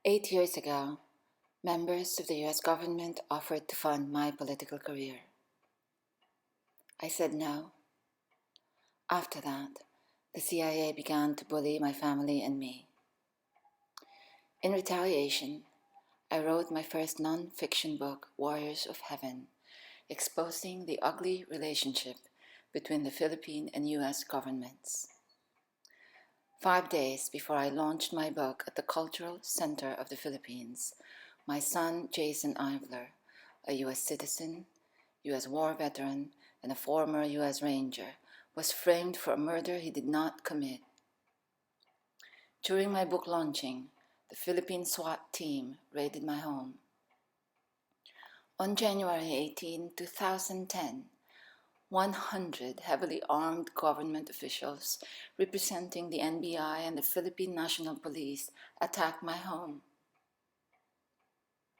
8 years ago, members of the US government offered to fund my political career. I said no. After that, the CIA began to bully my family and me. In retaliation, I wrote my first non-fiction book, Warriors of Heaven, exposing the ugly relationship between the Philippine and US governments. 5 days before I launched my book at the Cultural Center of the Philippines, my son Jason Aguilar, a US citizen, US war veteran, and a former US Ranger, was framed for a murder he did not commit. During my book launching, the Philippine SWAT team raided my home. On January 18, 2010, 100 heavily armed government officials representing the NBI and the Philippine National Police attacked my home.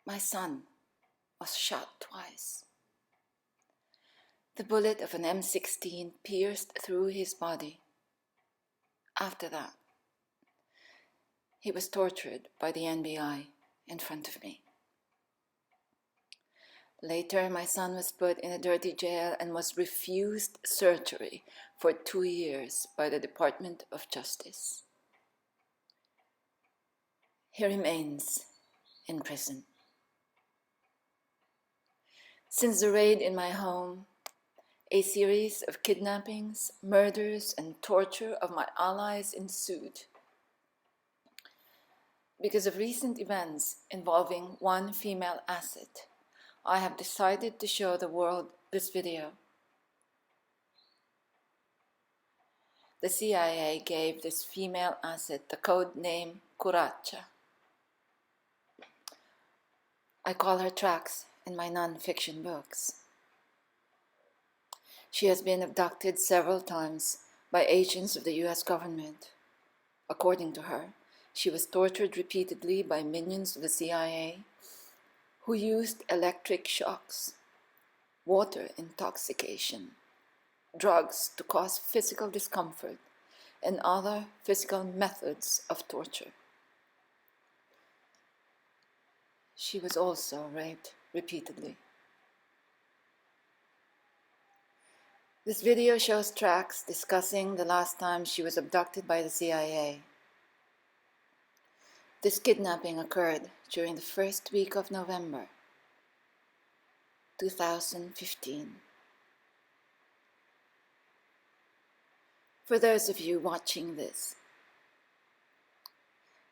My son was shot twice. The bullet of an M16 pierced through his body. After that, he was tortured by the NBI in front of me. Later, my son was put in a dirty jail and was refused surgery for 2 years by the Department of Justice. He remains in prison. Since the raid in my home, a series of kidnappings, murders, and torture of my allies ensued. Because of recent events involving one female asset, I have decided to show the world this video. The CIA gave this female asset the code name Curacha. I call her Trax in my non-fiction books. She has been abducted several times by agents of the US government. According to her, she was tortured repeatedly by minions of the CIA who used electric shocks, water intoxication, drugs to cause physical discomfort, and other physical methods of torture. She was also raped repeatedly. This video shows Trax discussing the last time she was abducted by the CIA. This kidnapping occurred during the first week of November 2015. For those of you watching this,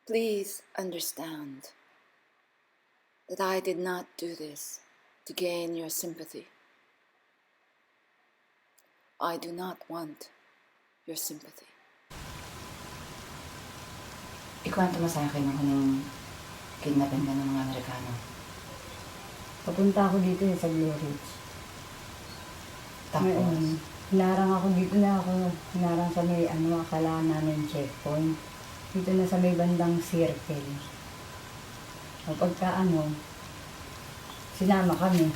please understand that I did not do this to gain your sympathy. I do not want your sympathy. Ikwento mo sa akin ang huling kidnapin ka ng mga Amerikano. Papunta ako dito sa Blue Ridge. Tapos? Hinarang ako dito na ako. Hinarang sa may akala namin checkpoint. Dito na sa may bandang circle. O pagka sinama kami.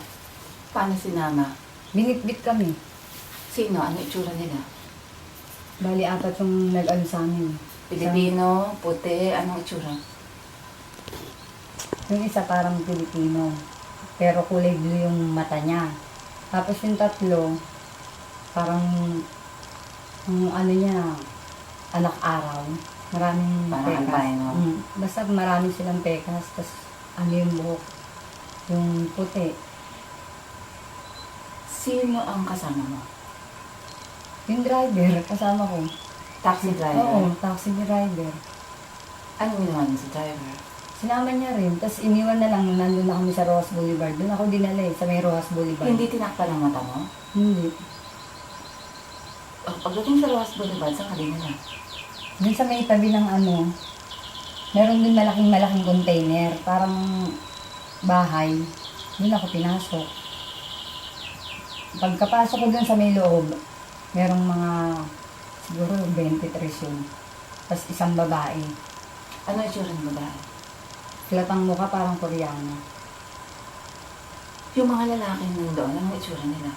Paano sinama? Binitbit kami. Sino? Ano itsura nila? Bali, 4 yung nag-ano sa amin. Pilipino, puti, anong itsura? Yung isa parang Pilipino. Pero kulay blue yung mata niya. Tapos yung 3, parang yung niya, anak araw. Maraming parang pekas. albino. Basta marami silang pekas. Tapos yung buhok. Yung puti. Sino ang kasama mo? Yung driver, kasama ko. Taxi driver? Oo, taxi driver. Ano ginawa niya sa driver? Sinama niya rin. Tapos iniwan na lang, nandun na kami sa Rojas Boulevard. Doon ako dinala sa may Rojas Boulevard. Hindi tinakpan ang mata mo? Hindi. Pagdating sa Rojas Boulevard, saan ka dinala? Doon sa may tabi ng meron din malaking container. Parang bahay. Doon ako pinasok. Pagkapasok ko doon sa may loob, merong mga siguro 23 yun. Tapos isang babae. Ano itsura ng babae? Flatang mukha parang Koreano. Yung mga lalaki nandoon, anong itsura nila?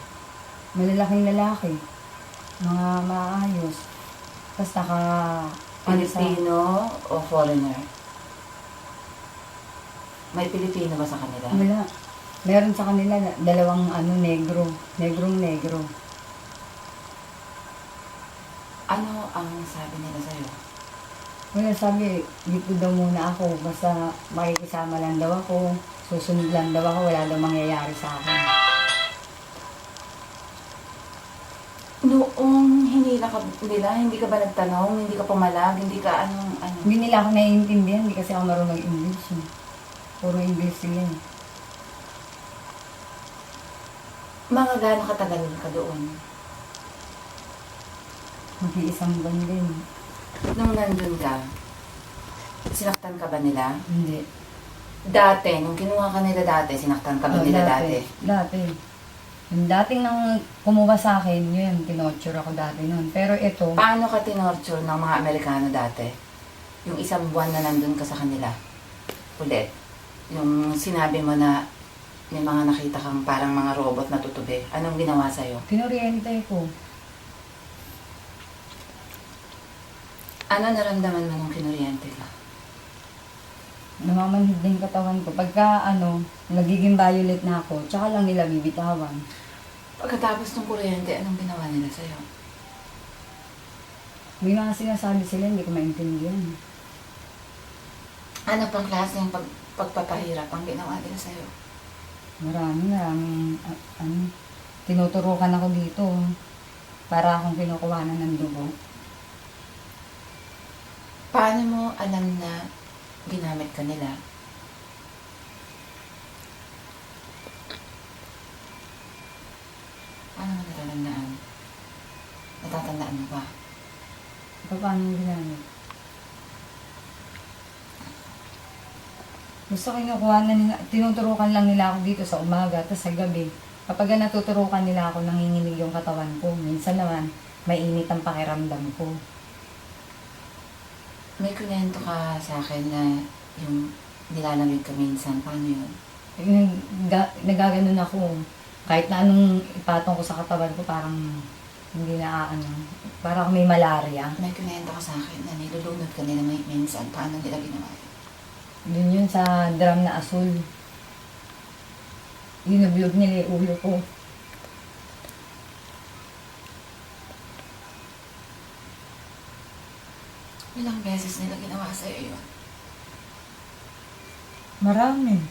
Malalaking lalaki. Mga maayos. Tapos Pilipino o foreigner? May Pilipino ba sa kanila? Wala. Meron sa kanila dalawang negro. Negro. Ano ang sabi nila sa'yo? Wala, sabi, dito daw muna ako. Basta makikisama lang daw ako. Susunod lang daw ako. Wala daw mangyayari sa akin. Noong hinila ka nila, hindi ka ba nagtanong? Hindi ka pumalag? Hindi ka ano? Hindi nila ako naiintindihan. Hindi kasi ako marunong English. Puro English sila. Mga gaano katagal ka doon? Mag-iisang buwan din. Nung nandun ka, sinaktan ka ba nila? Hindi. Dati, nung kinuha ka nila dati, sinaktan ka ba nila dati? Dati. Yung dating nang kumuha sa akin, yun, tinorture ako dati nun. Pero ito, Paano ka tinorture ng mga Amerikano dati? Yung isang buwan na nandun ka sa kanila? Ulit. Yung sinabi mo na may mga nakita kang parang mga robot na tutubi. Anong ginawa sa'yo? kinoriente ko. Ano naramdaman mo nung kinuryente ka? Namamanhid na yung katawan ko. Pagka nagiging violet na ako, tsaka lang nila bibitawan. Pagkatapos ng kuryente, anong ginawa nila sa'yo? May mga sinasabi sila, hindi ko maintindihan. Ano pang klase ng pagpapahirap ang ginawa nila sa'yo? Maraming, tinuturukan ako dito. Para akong kinukuhanan ng dugo. Paano mo alam na ginamit ka nila? Paano mo natalandaan? Natatandaan mo ba? Paano yung ginamit? Gusto ko kinukuha na nila, tinuturukan lang nila ako dito sa umaga, tapos sa gabi. Kapag natuturukan nila ako, nanginginig yung katawan ko. Minsan naman, mainit ang pakiramdam ko. May kunento ka sa akin na yung nilalamig ka minsan. Paano yun? Nagaganon ako. Kahit na anong ipatong ko sa katawan ko, parang hindi na parang may malaria. May kunento ka sa akin na nilulunod ka nila minsan. Paano nila ginawa yun? Yun sa drum na asul. Inablog nila yung ulo ko. Ilang beses nila ginawa sa'yo yun? Marami.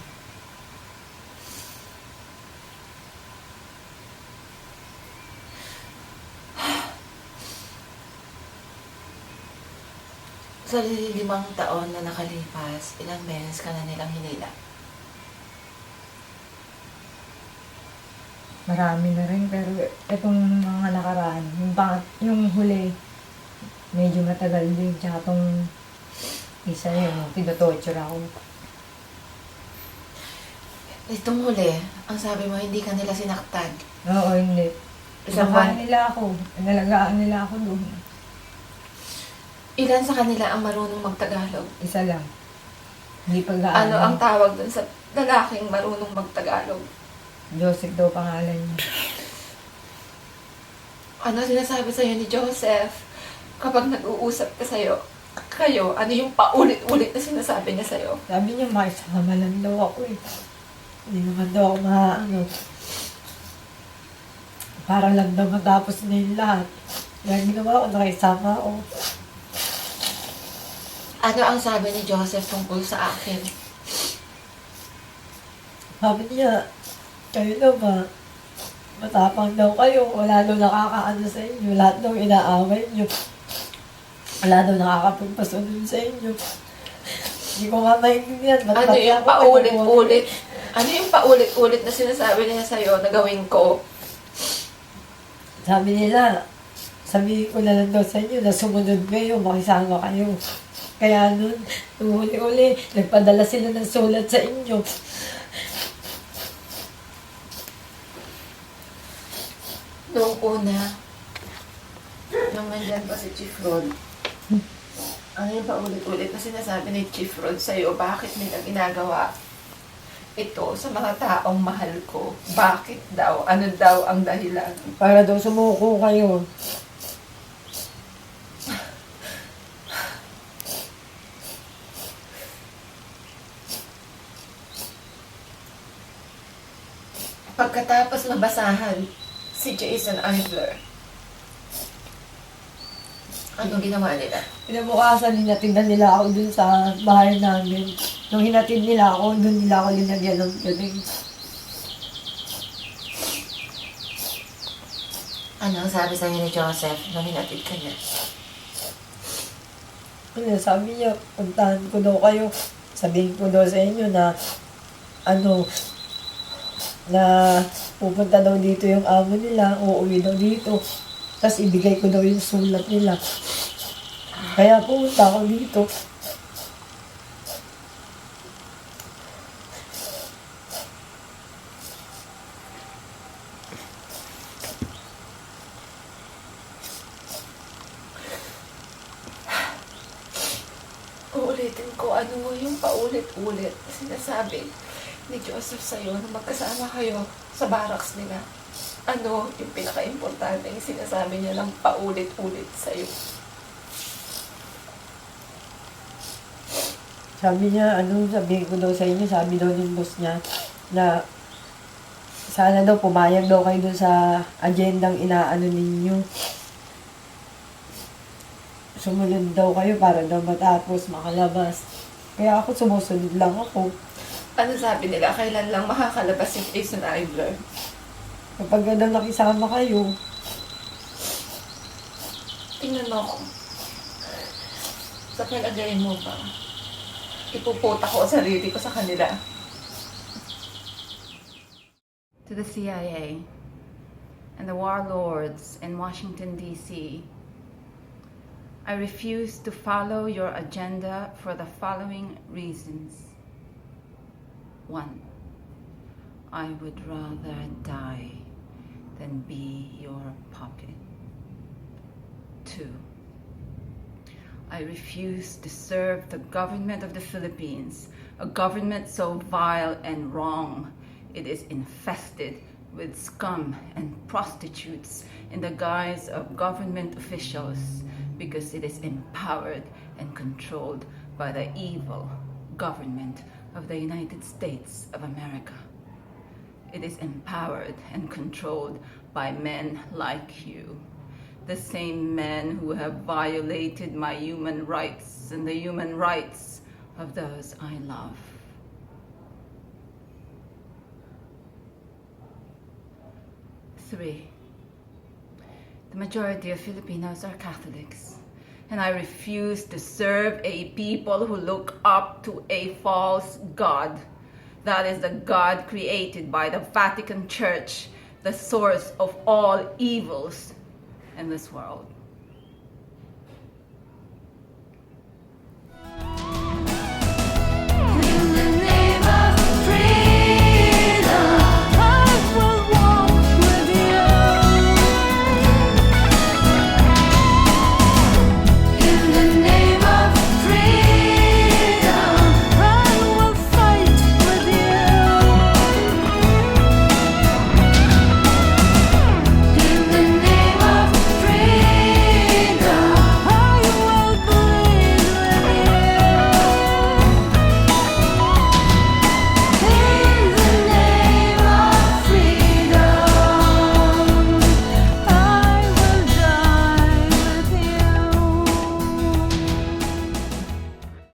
Sa 5 taon na nakalipas, ilang beses ka na nilang hinila? Marami na rin, pero itong mga nakaraan, yung huli, medyo matagal din. Tsaka itong isa yung tinutorture ako. Itong huli, ang sabi mo, hindi ka nila sinaktan. Oo, hindi. Isang Nakain buwan. nila ako. Nalagaan nila ako doon. Ilan sa kanila ang marunong magtagalog? Isa lang. Hindi Ano ang pag-aan. tawag dun sa lalaking marunong magtagalog? Joseph daw pangalan niya. Ano sinasabi sa'yo ni Joseph kapag nag-uusap kayo, ano yung paulit-ulit na sinasabi niya sa'yo? Sabi niya, makisama lang daw ako eh. Hindi naman daw ako para lang daw matapos na yung lahat. Kaya ginawa ko, nakisama ako. Ano ang sabi ni Joseph tungkol sa akin? Sabi niya, kayo daw ba? Matapang daw kayo. Wala daw nakakaano sa inyo. Lahat daw inaaway niyo. Wala daw nakakapagpasunod sa inyo. Hindi ko nga maintindihan. Ano yung paulit-ulit? Ano yung paulit-ulit na sinasabi niya sa'yo na gawin ko? Sabi nila, sabihin ko na lang daw sa inyo na sumunod kayo, makisama kayo. Kaya nun, nung huli-huli, nagpadala sila ng sulat sa inyo. Noong una, nung nandyan pa si Chief Rod, ano yung paulit-ulit na sinasabi ni Chief Rod sa'yo, bakit nila ginagawa ito sa mga taong mahal ko? Bakit daw? Ano daw ang dahilan? Para daw sumuko kayo. Tapos mabasahan si Jason Eidler. Anong ginawa nila? Pinabukasan, hinatid na nila ako dun sa bahay namin. Nung hinatid nila ako, dun nila ako linagyan ng galing. Ano ang sabi sa'yo ni Joseph nung hinatid ka niya? Ano, sabi niya, puntahan ko daw kayo. Sabihin ko daw sa inyo na, na pupunta daw dito yung amo nila, uuwi daw dito. Tapos ibigay ko daw yung sulat nila. Kaya pumunta ako dito. Uulitin ko ano mo yung paulit-ulit sinasabi ni Joseph sa'yo na magkasama kayo sa barracks nila. Ano yung pinaka-importante yung sinasabi niya ng paulit-ulit sa'yo? Sabi niya, sabihin ko daw sa inyo, sabi daw ng boss niya, na sana daw pumayag daw kayo dun sa agendang inaano ninyo. Sumunod daw kayo para daw matapos, makalabas. Kaya ako sumusunod lang ako. Ano sabi nila? Kailan lang makakalabas si Jason Eidler? Kapag daw nakisama kayo, Tingnan mo ako. Sa palagay mo ba, ipuputa ko ang sarili ko sa kanila? To the CIA and the warlords in Washington, D.C., I refuse to follow your agenda for the following reasons. 1. I would rather die than be your puppet. 2. I refuse to serve the government of the Philippines, a government so vile and wrong. It is infested with scum and prostitutes in the guise of government officials because it is empowered and controlled by the evil government of the United States of America. It is empowered and controlled by men like you, the same men who have violated my human rights and the human rights of those I love. 3. The majority of Filipinos are Catholics, and I refuse to serve a people who look up to a false God. That is the God created by the Vatican Church, the source of all evils in this world.